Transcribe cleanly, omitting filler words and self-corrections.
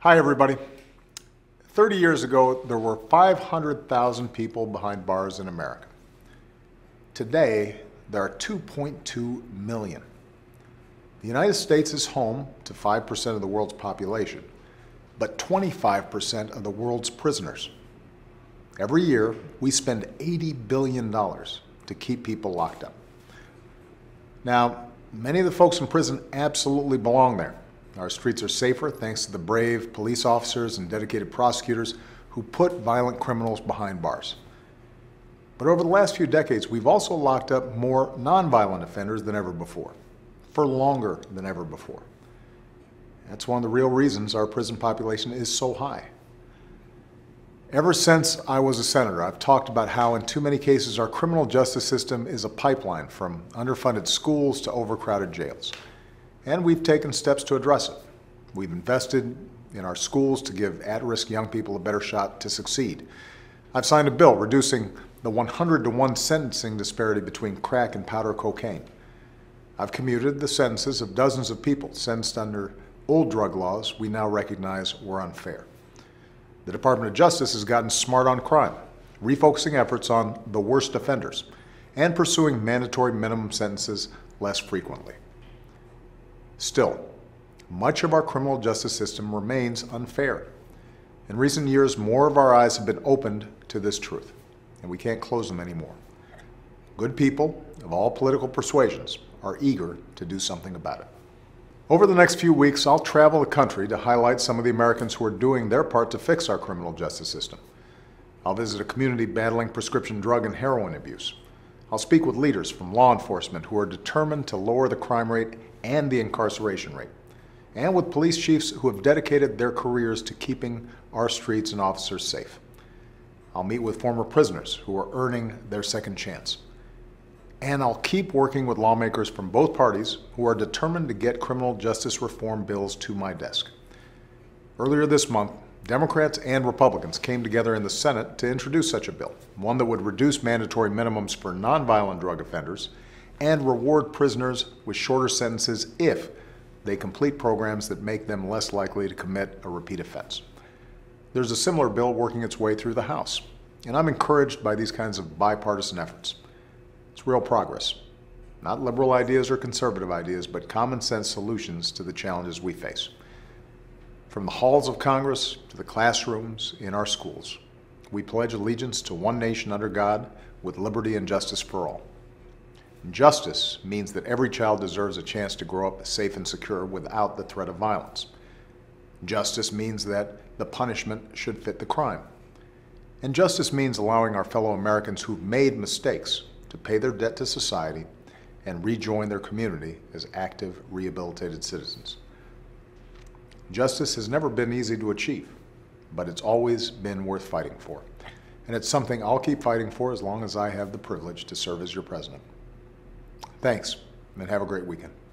Hi, everybody. 30 years ago, there were 500,000 people behind bars in America. Today, there are 2.2 million. The United States is home to 5% of the world's population, but 25% of the world's prisoners. Every year, we spend $80 billion to keep people locked up. Now, many of the folks in prison absolutely belong there. Our streets are safer thanks to the brave police officers and dedicated prosecutors who put violent criminals behind bars. But over the last few decades, we've also locked up more nonviolent offenders than ever before, for longer than ever before. That's one of the real reasons our prison population is so high. Ever since I was a senator, I've talked about how in too many cases our criminal justice system is a pipeline from underfunded schools to overcrowded jails. And we've taken steps to address it. We've invested in our schools to give at-risk young people a better shot to succeed. I've signed a bill reducing the 100-to-1 sentencing disparity between crack and powder cocaine. I've commuted the sentences of dozens of people sentenced under old drug laws we now recognize were unfair. The Department of Justice has gotten smart on crime, refocusing efforts on the worst offenders and pursuing mandatory minimum sentences less frequently. Still, much of our criminal justice system remains unfair. In recent years, more of our eyes have been opened to this truth, and we can't close them anymore. Good people of all political persuasions are eager to do something about it. Over the next few weeks, I'll travel the country to highlight some of the Americans who are doing their part to fix our criminal justice system. I'll visit a community battling prescription drug and heroin abuse. I'll speak with leaders from law enforcement who are determined to lower the crime rate and the incarceration rate, and with police chiefs who have dedicated their careers to keeping our streets and officers safe. I'll meet with former prisoners who are earning their second chance. And I'll keep working with lawmakers from both parties who are determined to get criminal justice reform bills to my desk. Earlier this month, Democrats and Republicans came together in the Senate to introduce such a bill, one that would reduce mandatory minimums for nonviolent drug offenders and reward prisoners with shorter sentences if they complete programs that make them less likely to commit a repeat offense. There's a similar bill working its way through the House, and I'm encouraged by these kinds of bipartisan efforts. It's real progress, not liberal ideas or conservative ideas, but common sense solutions to the challenges we face. From the halls of Congress to the classrooms in our schools, we pledge allegiance to one nation under God with liberty and justice for all. Justice means that every child deserves a chance to grow up safe and secure without the threat of violence. Justice means that the punishment should fit the crime. And justice means allowing our fellow Americans who've made mistakes to pay their debt to society and rejoin their community as active, rehabilitated citizens. Justice has never been easy to achieve, but it's always been worth fighting for. And it's something I'll keep fighting for as long as I have the privilege to serve as your president. Thanks, and have a great weekend.